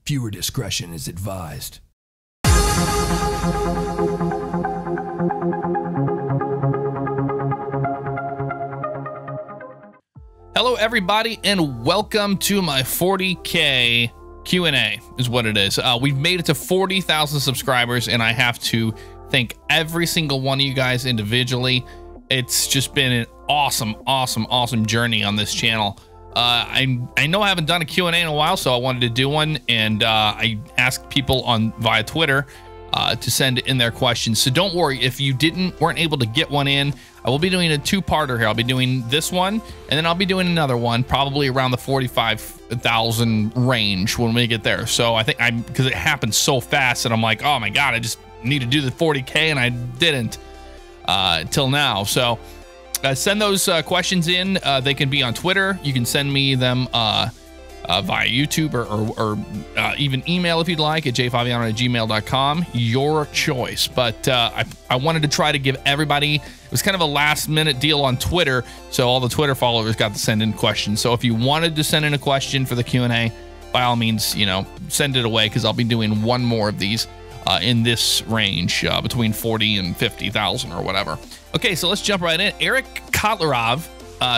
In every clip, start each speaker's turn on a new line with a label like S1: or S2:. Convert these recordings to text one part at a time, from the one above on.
S1: Viewer discretion is advised.
S2: Hello, everybody, and welcome to my 40K Q&A is what it is. We've made it to 40,000 subscribers, and I have to thank every single one of you guys individually. It's just been an awesome journey on this channel. I know I haven't done a Q&A in a while, so I wanted to do one, and I asked people via Twitter to send in their questions. So don't worry if you weren't able to get one in. I will be doing a two-parter here. I'll be doing this one, and then I'll be doing another one, probably around the 45,000 range when we get there. So I think because it happened so fast that I'm like, oh my god, I just need to do the 40K, and I didn't till now. So send those questions in. They can be on Twitter. You can send me them via YouTube or even email if you'd like at jfaviano@gmail.com. Your choice. But I wanted to try to give everybody, it was kind of a last minute deal on Twitter, so all the Twitter followers got to send in questions. So if you wanted to send in a question for the Q&A, by all means, send it away, because I'll be doing one more of these in this range between 40 and 50,000 or whatever. Okay, so let's jump right in. Eric Kotlerov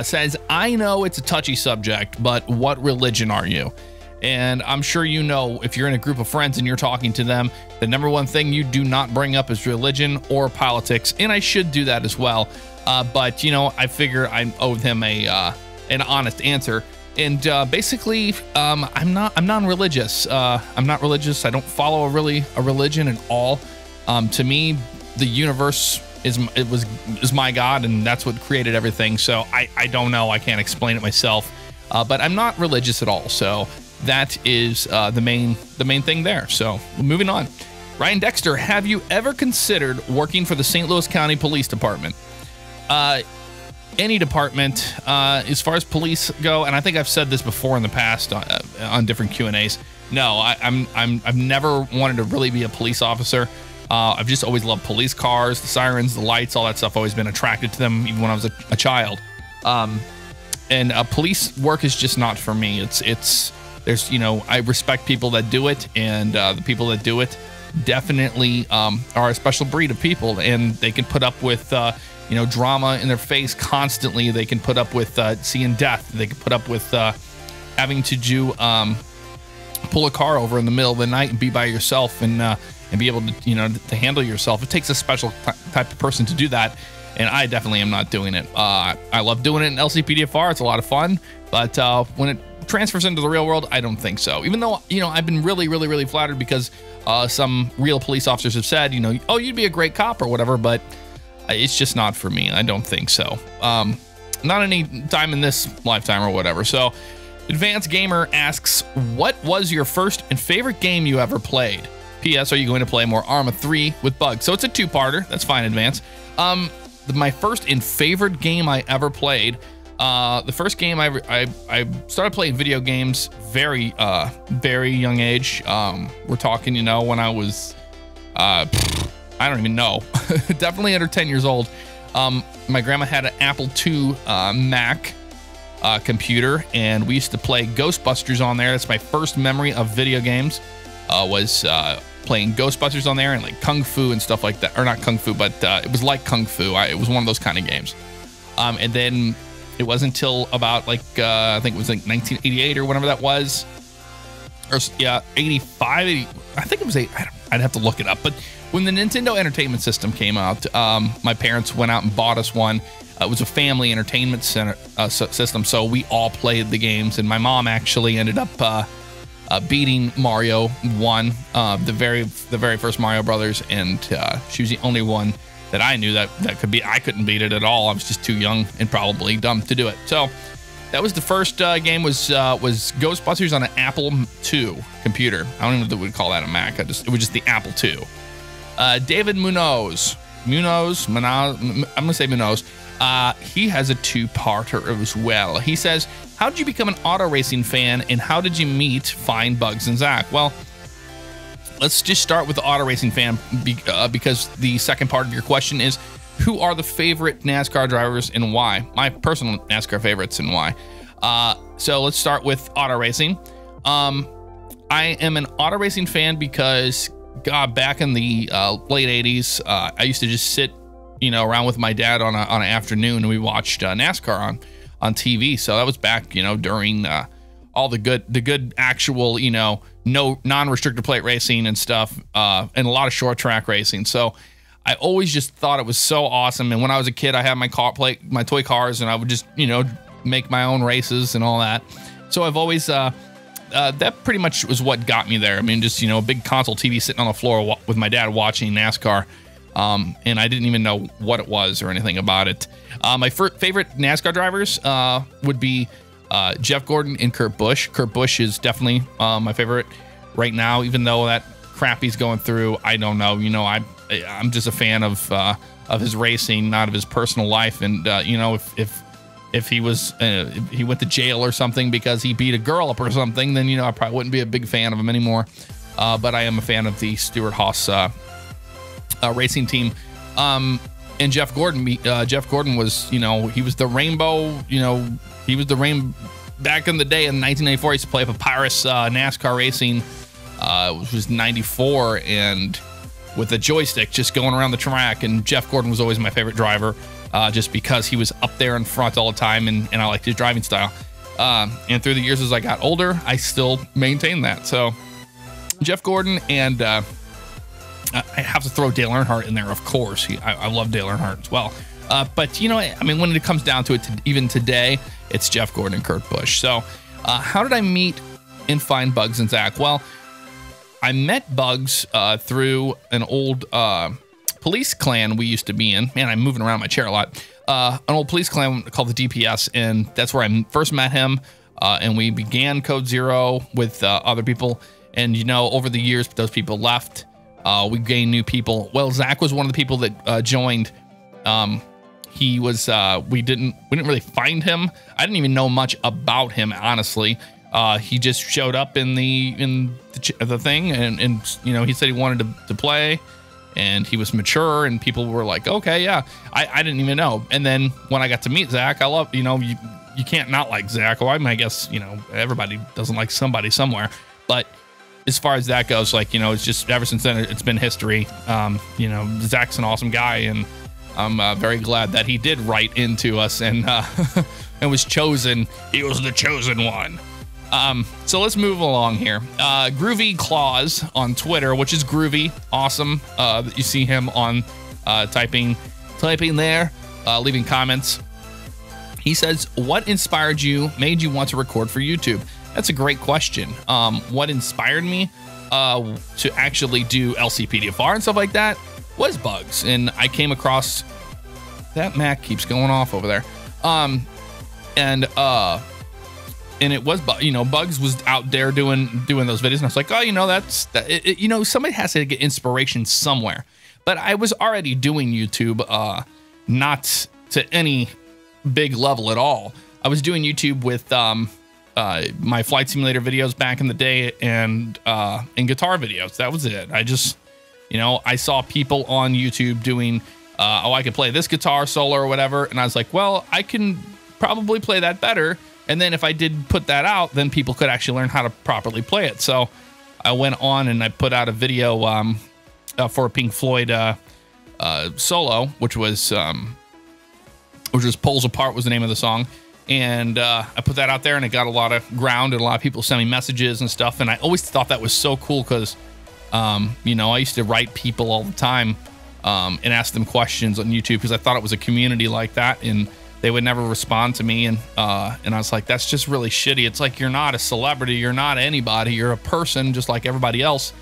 S2: says, I know it's a touchy subject, but what religion are you? And I'm sure you know, if you're in a group of friends and you're talking to them, the number one thing you do not bring up is religion or politics, and I should do that as well. But I figure I owed him an honest answer. And basically, I'm non-religious. I'm not religious. I don't follow a religion at all. To me, the universe is my God, and that's what created everything. So I don't know. I can't explain it myself. But I'm not religious at all. So that is the main thing there. So moving on. Ryan Dexter, have you ever considered working for the St. Louis County Police Department? Any department, as far as police go, and I think I've said this before in the past on different Q&As. No, I've never wanted to really be a police officer. I've just always loved police cars, the sirens, the lights, all that stuff. Always been attracted to them, even when I was a child. And police work is just not for me. There's I respect people that do it, and the people that do it definitely are a special breed of people, and they can put up with drama in their face constantly. They can put up with seeing death. They can put up with having to pull a car over in the middle of the night and be by yourself and be able to to handle yourself. It takes a special type of person to do that, and I definitely am not doing it. I love doing it in LCPDFR. It's a lot of fun, but when it transfers into the real world, I don't think so. Even though I've been really flattered, because some real police officers have said oh, you'd be a great cop or whatever, but it's just not for me. I don't think so. Not any time in this lifetime or whatever. So Advanced Gamer asks, what was your first and favorite game you ever played? P.S. Are you going to play more Arma 3 with bugs? So it's a two-parter. That's fine, Advance. My first and favorite game I ever played, the first game I started playing video games very young age. We're talking, when I was I don't even know. Definitely under 10 years old. My grandma had an Apple II Mac computer, and we used to play Ghostbusters on there. That's my first memory of video games, was playing Ghostbusters on there, and like Kung Fu and stuff like that. Or not Kung Fu, but it was like Kung Fu. It was one of those kind of games. And then it wasn't until about I think it was like 1988 or whatever that was. Or yeah, 85. I think it was I'd have to look it up. But when the Nintendo Entertainment System came out, my parents went out and bought us one. It was a family entertainment system, so we all played the games. And my mom actually ended up beating Mario 1, the very first Mario Brothers, and she was the only one that I knew that could beat. I couldn't beat it at all. I was just too young and probably dumb to do it. So that was the first game. Was Ghostbusters on an Apple II computer. I don't even know if we would call that a Mac. It was just the Apple II. David Munoz. I'm gonna say Munoz. He has a two-parter as well. He says, how did you become an auto racing fan, and how did you meet Fine, Bugs, and Zach? Well, let's just start with the auto racing fan, because the second part of your question is, who are the favorite NASCAR drivers and why? My personal NASCAR favorites and why. So let's start with auto racing. I am an auto racing fan because, God, back in the late 80s, I used to just sit, around with my dad on an afternoon, and we watched NASCAR on TV. So that was back, during all the good actual, no non-restrictor plate racing and stuff, and a lot of short track racing. So I always just thought it was so awesome. And when I was a kid, I had my toy cars, and I would just, make my own races and all that. So I've always, that pretty much was what got me there. I mean, just, a big console TV sitting on the floor with my dad watching NASCAR. And I didn't even know what it was or anything about it. My favorite NASCAR drivers would be Jeff Gordon and Kurt Busch. Kurt Busch is definitely my favorite right now, even though that crap he's going through. I don't know. I'm just a fan of his racing, not of his personal life. And if he was if he went to jail or something because he beat a girl up or something, then I probably wouldn't be a big fan of him anymore. But I am a fan of the Stewart-Haas racing team. And Jeff Gordon was, he was the rainbow, he was the rain back in the day in 1994. He used to play for Papyrus NASCAR racing, which was 94, and with a joystick just going around the track. And Jeff Gordon was always my favorite driver, just because he was up there in front all the time, and I liked his driving style. And through the years as I got older, I still maintain that. So Jeff Gordon, and I have to throw Dale Earnhardt in there, of course. I love Dale Earnhardt as well. But, when it comes down to it, even today, it's Jeff Gordon and Kurt Busch. So how did I meet and find Bugs and Zach? Well, I met Bugs through an old police clan we used to be in. Man, I'm moving around my chair a lot. An old police clan called the DPS, and that's where I first met him. And we began Code Zero with other people. And, over the years, those people left. We gained new people. Well, Zach was one of the people that joined. He was, we didn't really find him. I didn't even know much about him, honestly. He just showed up in the thing, and he said he wanted to play, and he was mature, and people were like, okay, yeah. I didn't even know. And then when I got to meet Zach, I love, you can't not like Zach. Well, I guess, everybody doesn't like somebody somewhere, but as far as that goes, it's just ever since then, it's been history. Zach's an awesome guy, and I'm very glad that he did write into us and was chosen. He was the chosen one. So let's move along here. Groovy Claus on Twitter, which is groovy, awesome. That you see him on typing there, leaving comments. He says, "What inspired you, made you want to record for YouTube?" That's a great question. What inspired me to actually do LCPDFR and stuff like that was Bugs. And I came across that Mac keeps going off over there. And it was, Bugs was out there doing those videos. And I was like, oh, somebody has to get inspiration somewhere. But I was already doing YouTube, not to any big level at all. I was doing YouTube with my flight simulator videos back in the day, and guitar videos. That was it. I just, I saw people on YouTube doing, I could play this guitar solo or whatever. And I was like, well, I can probably play that better. And then if I did put that out, then people could actually learn how to properly play it. So I went on and I put out a video for a Pink Floyd solo, which was Poles Apart was the name of the song. And I put that out there, and it got a lot of ground, and a lot of people sent me messages and stuff. And I always thought that was so cool because, I used to write people all the time and ask them questions on YouTube because I thought it was a community like that, and they would never respond to me. And I was like, that's just really shitty. It's like, you're not a celebrity. You're not anybody. You're a person just like everybody else.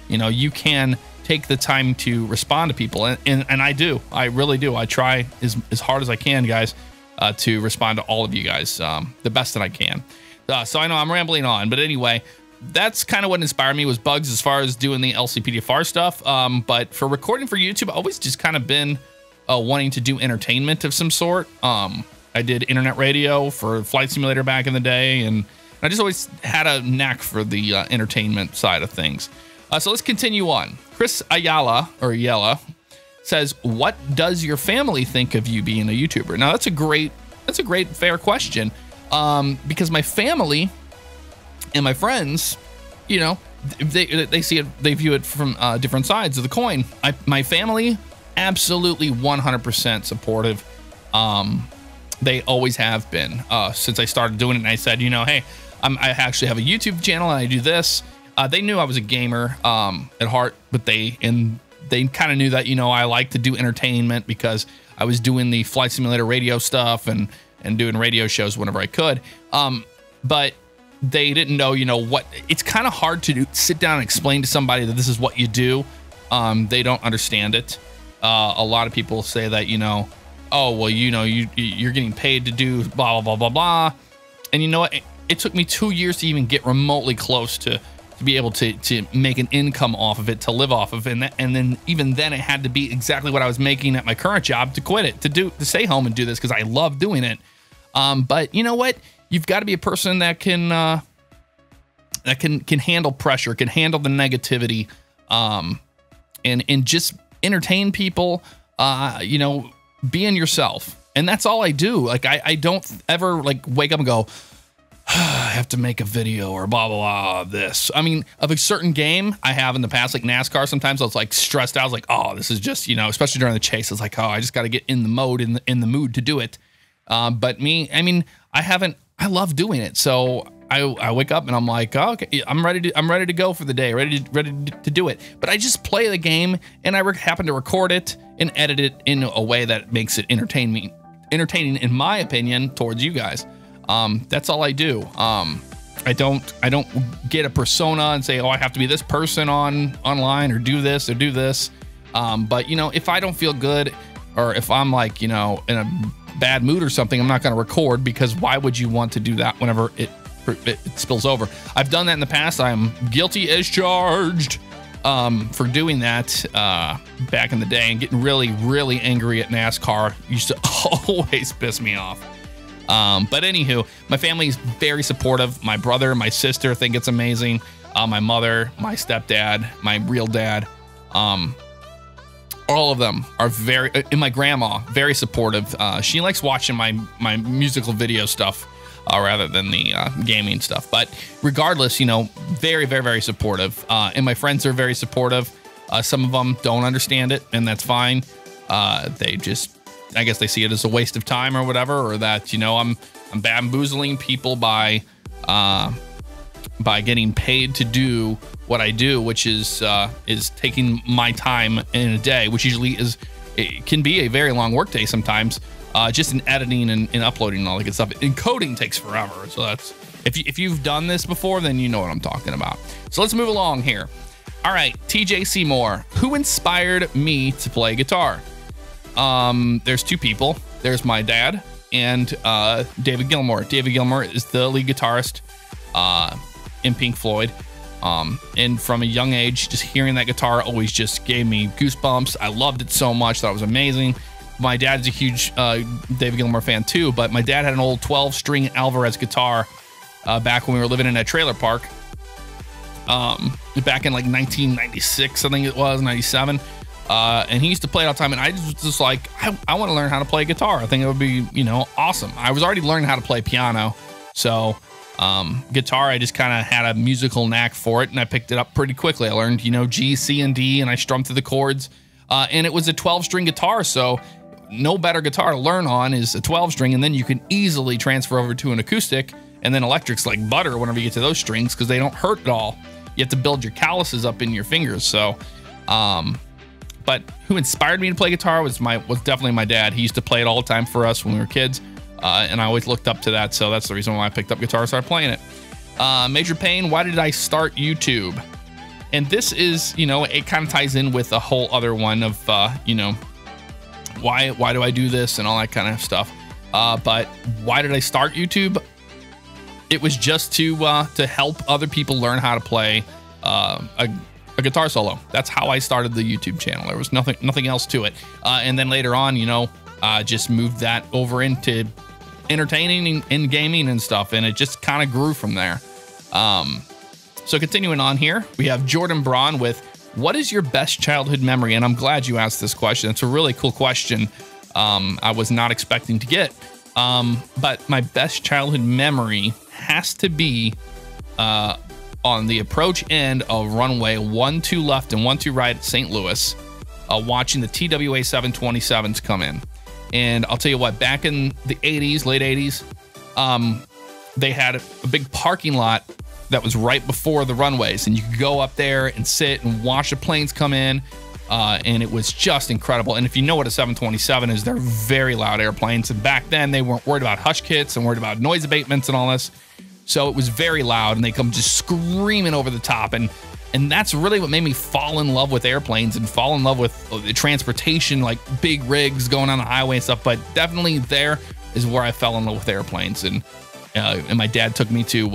S2: You can take the time to respond to people. And I do. I really do. I try as hard as I can, guys. To respond to all of you guys the best that I can. So I know I'm rambling on, but anyway, that's kind of what inspired me was Bugs as far as doing the LCPDFR stuff. But for recording for YouTube, I've always just kind of been wanting to do entertainment of some sort. I did internet radio for Flight Simulator back in the day, and I just always had a knack for the entertainment side of things. So let's continue on. Chris Ayala says, "What does your family think of you being a YouTuber?" Now that's a great, fair question, because my family and my friends you know, they see it, they view it from different sides of the coin. My family, absolutely 100% supportive. They always have been since I started doing it. And I said, you know, hey, I actually have a YouTube channel and I do this. They knew I was a gamer at heart, but they kind of knew that, you know, I like to do entertainment because I was doing the flight simulator radio stuff and doing radio shows whenever I could. But they didn't know, you know, what it's kind of hard to sit down and explain to somebody that this is what you do. They don't understand it. A lot of people say that, you know, oh, well, you know, you're getting paid to do blah, blah, blah, blah, blah. And you know what? It took me 2 years to even get remotely close to be able to make an income off of it, to live off of it. And then even then it had to be exactly what I was making at my current job to quit it, to stay home and do this because I love doing it. But you know what? You've got to be a person that can handle pressure, can handle the negativity, and just entertain people, you know, being yourself. And that's all I do. Like, I don't ever like wake up and go, I have to make a video or blah, blah, blah, this. I mean, of a certain game I have in the past, like NASCAR, sometimes I was like stressed out. I was like, oh, this is just, you know, especially during the chase. It's like, oh, I just got to get in the mode, in the mood to do it. But me, I mean, I love doing it. So I wake up and I'm like, oh, okay, I'm ready to go for the day, ready to do it. But I just play the game and I happen to record it and edit it in a way that makes it entertaining in my opinion towards you guys. That's all I do. I don't get a persona and say, oh, I have to be this person online or do this or do this. But you know, if I don't feel good or if I'm like, you know, in a bad mood or something, I'm not going to record, because why would you want to do that whenever it spills over? I've done that in the past. I'm guilty as charged for doing that back in the day, and getting really, really angry at NASCAR used to always piss me off. But anywho, my family is very supportive. My brother, my sister think it's amazing. My mother, my stepdad, my real dad, all of them are and my grandma, very supportive. She likes watching my musical video stuff rather than the gaming stuff. But regardless, you know, very, very, very supportive. And my friends are very supportive. Some of them don't understand it, and that's fine. They just, I guess they see it as a waste of time or whatever, or that, you know, I'm bamboozling people by getting paid to do what I do, which is taking my time in a day, which usually it can be a very long work day sometimes, just in editing and uploading and all that good stuff. And coding takes forever. So that's, if you've done this before, then you know what I'm talking about. So let's move along here. All right, TJ Seymour, who inspired me to play guitar? There's two people. There's my dad and David Gilmour. David Gilmour is the lead guitarist in Pink Floyd. And from a young age, just hearing that guitar always just gave me goosebumps. I loved it so much. Thought it was amazing. My dad's a huge David Gilmour fan too, but my dad had an old 12-string Alvarez guitar back when we were living in a trailer park. Back in like 1996, I think it was, 97. And he used to play it all the time, and I was just like, I want to learn how to play guitar. I think it would be, you know, awesome. I was already learning how to play piano, so guitar, I just kind of had a musical knack for it, and I picked it up pretty quickly. I learned, you know, G, C, and D, and I strummed through the chords. And it was a 12-string guitar, so no better guitar to learn on is a 12-string, and then you can easily transfer over to an acoustic, and then electric's like butter whenever you get to those strings because they don't hurt at all. You have to build your calluses up in your fingers. So, but who inspired me to play guitar was definitely my dad. He used to play it all the time for us when we were kids, and I always looked up to that. So that's the reason why I picked up guitar and started playing it. Major Pain, why did I start YouTube? And this is, you know, it kind of ties in with a whole other one of, you know, why do I do this and all that kind of stuff. But why did I start YouTube? It was just to help other people learn how to play a guitar solo. That's how I started the YouTube channel. There was nothing else to it. And then later on, you know, just moved that over into entertaining and gaming and stuff. And it just kind of grew from there. So continuing on here, we have Jordan Braun with, what is your best childhood memory? And I'm glad you asked this question. It's a really cool question. I was not expecting to get. But my best childhood memory has to be on the approach end of runway 12 left and 12 right at St. Louis, watching the TWA 727s come in. And I'll tell you what, back in the 80s, late 80s, they had a big parking lot that was right before the runways, and you could go up there and sit and watch the planes come in, and it was just incredible. And if you know what a 727 is, they're very loud airplanes, and back then they weren't worried about hush kits and worried about noise abatements and all this, so it was very loud, and they come just screaming over the top, and that's really what made me fall in love with airplanes and fall in love with the transportation, like big rigs going on the highway and stuff. But definitely there is where I fell in love with airplanes, and my dad took me to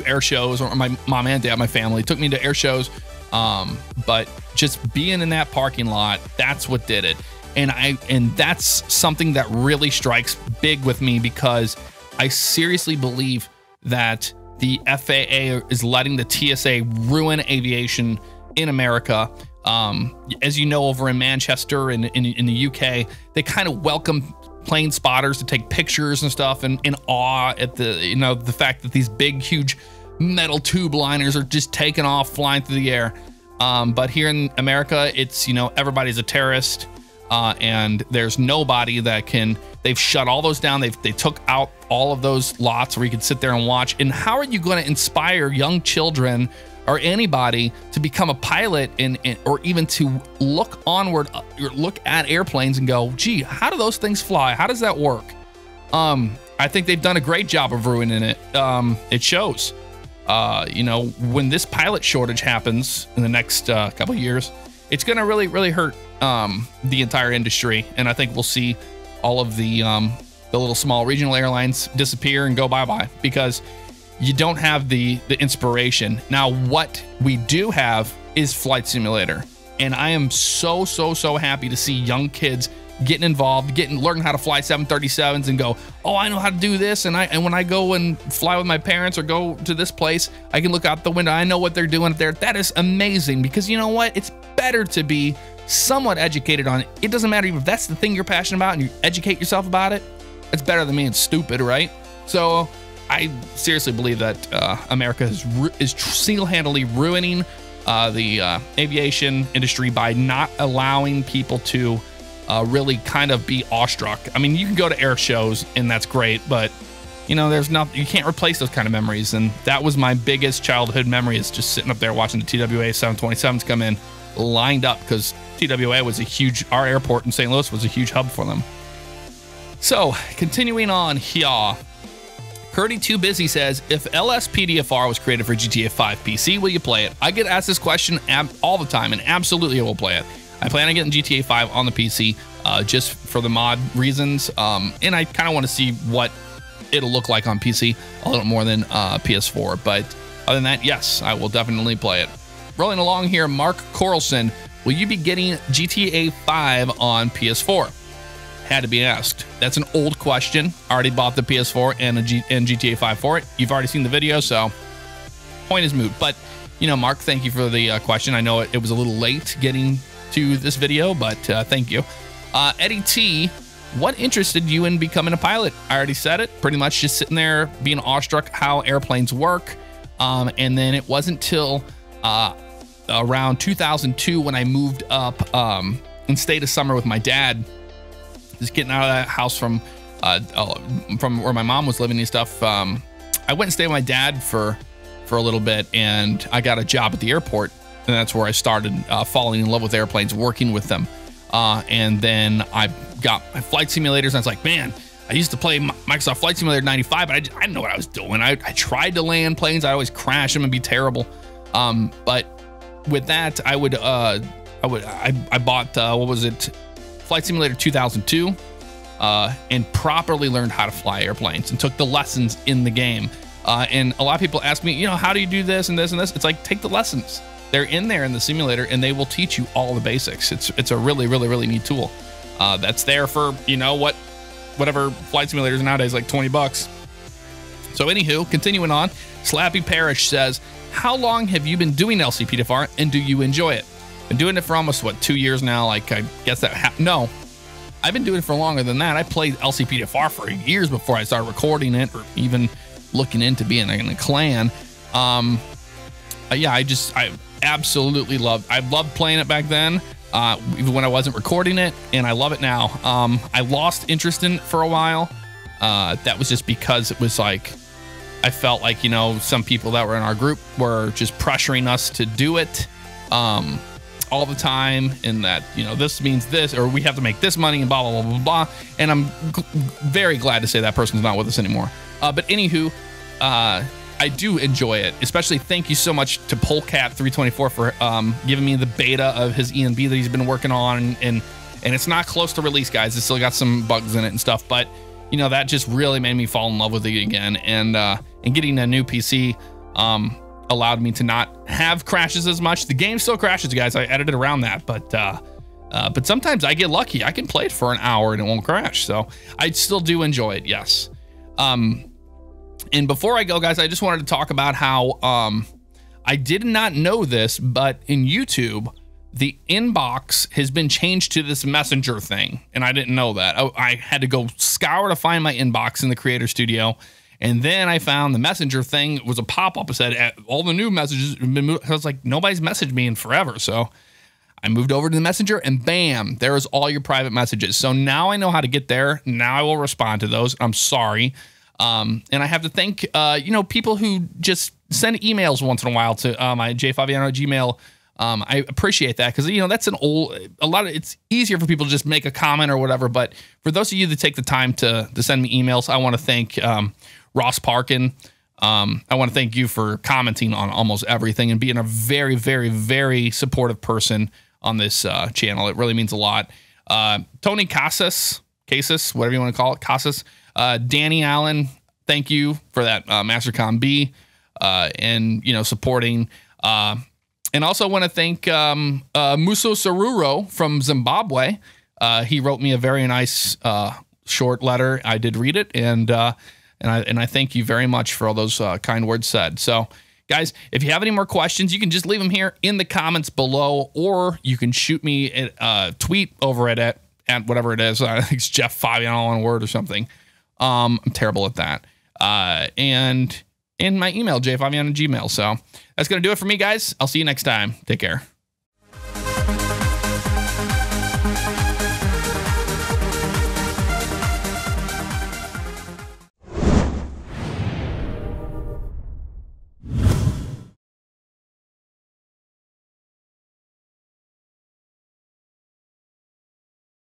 S2: air shows, or my mom and dad, my family took me to air shows. But just being in that parking lot, that's what did it. And that's something that really strikes big with me, because I seriously believe that the FAA is letting the TSA ruin aviation in America. As you know, over in Manchester and in the UK, they kind of welcome plane spotters to take pictures and stuff, and in awe at the fact that these big, huge metal tube liners are just taking off, flying through the air. But here in America, it's, everybody's a terrorist, and there's nobody that can. They've shut all those down. They took out all of those lots where you could sit there and watch. And how are you going to inspire young children or anybody to become a pilot or even to look onward, or look at airplanes and go, gee, how do those things fly? How does that work? I think they've done a great job of ruining it. It shows. When this pilot shortage happens in the next couple of years, it's going to really, really hurt the entire industry. And I think we'll see all of the little small regional airlines disappear and go bye-bye, because you don't have the inspiration. Now, what we do have is Flight Simulator. And I am so happy to see young kids getting involved, learning how to fly 737s and go, oh, I know how to do this. And when I go and fly with my parents or go to this place, I can look out the window. I know what they're doing up there. That is amazing, because you know what? It's better to be somewhat educated on it. It doesn't matter if that's the thing you're passionate about and you educate yourself about it. It's better than being stupid, right? So I seriously believe that America is single-handedly ruining the aviation industry by not allowing people to really kind of be awestruck. I mean, you can go to air shows and that's great, but there's nothing, you can't replace those kind of memories. And that was my biggest childhood memory, is just sitting up there watching the TWA 727s come in lined up, because TWA was our airport in St. Louis was a huge hub for them. So continuing on here, Curdy Too Busy says, if LSPDFR was created for GTA 5 PC, will you play it? I get asked this question all the time, and absolutely I will play it. I plan on getting GTA 5 on the PC just for the mod reasons, and I kind of want to see what it'll look like on PC a little more than PS4. But other than that, yes, I will definitely play it. Rolling along here, Mark Corlson, will you be getting GTA 5 on PS4? Had to be asked. That's an old question. I already bought the PS4 and GTA 5 for it. You've already seen the video, so point is moot. But, Mark, thank you for the question. I know it was a little late getting to this video, but thank you. Eddie T, what interested you in becoming a pilot? I already said it. Pretty much just sitting there being awestruck how airplanes work. And then it wasn't till around 2002 when I moved up and stayed a summer with my dad, just getting out of that house from where my mom was living and stuff. I went and stayed with my dad for a little bit, and I got a job at the airport, and that's where I started falling in love with airplanes, working with them. And then I got my flight simulators, and I was like, man, I used to play Microsoft Flight Simulator 95, but I didn't know what I was doing. I tried to land planes. I always crash them and be terrible. But with that, I bought, Flight Simulator 2002, and properly learned how to fly airplanes and took the lessons in the game. And a lot of people ask me, how do you do this and this and this? It's like, take the lessons. They're in there in the simulator, and they will teach you all the basics. It's a really, really, really neat tool. That's there for, whatever flight simulators nowadays, like $20. So anywho, continuing on, Slappy Parrish says, how long have you been doing LCPDFR, and do you enjoy it? Been doing it for almost, 2 years now? Like, I guess that, no. I've been doing it for longer than that. I played LCPDFR for years before I started recording it, or even looking into being in a clan. Yeah, I absolutely I loved playing it back then, even when I wasn't recording it, and I love it now. I lost interest in it for a while. That was just because it was like, I felt like, you know, some people that were in our group were just pressuring us to do it all the time, and that, you know, this means this, or we have to make this money, and blah, blah, blah, blah, blah. And I'm very glad to say that person's not with us anymore. But anywho, I do enjoy it, especially thank you so much to Polecat324 for giving me the beta of his ENB that he's been working on, and it's not close to release, guys. It's still got some bugs in it and stuff, but you know, that just really made me fall in love with it again, and getting a new PC allowed me to not have crashes as much. The game still crashes, guys. I edited around that, but sometimes I get lucky. I can play it for an hour and it won't crash, so I still do enjoy it, yes. And before I go, guys, I just wanted to talk about how I did not know this, but in YouTube, the inbox has been changed to this messenger thing, and I didn't know that. I had to go scour to find my inbox in the Creator Studio, and then I found the messenger thing. It was a pop-up that said all the new messages have been moved. I was like, nobody's messaged me in forever, so I moved over to the messenger, and bam, there's all your private messages. So now I know how to get there. Now I will respond to those. I'm sorry. And I have to thank, you know, people who just send emails once in a while to my jfaviano@gmail. I appreciate that, because, you know, that's it's easier for people to just make a comment or whatever. But for those of you that take the time to send me emails, I want to thank Ross Parkin. I want to thank you for commenting on almost everything and being a very, very, very supportive person on this channel. It really means a lot. Tony Casas, whatever you want to call it, Casas. Danny Allen, thank you for that MasterCom B, and, you know, supporting. And also want to thank Muso Saruro from Zimbabwe. He wrote me a very nice short letter. I did read it, and I thank you very much for all those kind words said. So, guys, if you have any more questions, you can just leave them here in the comments below, or you can shoot me a tweet over at whatever it is. I think it's Jeff Fabiano on word or something. I'm terrible at that. And my email, jfaviano@gmail. So that's going to do it for me, guys. I'll see you next time. Take care.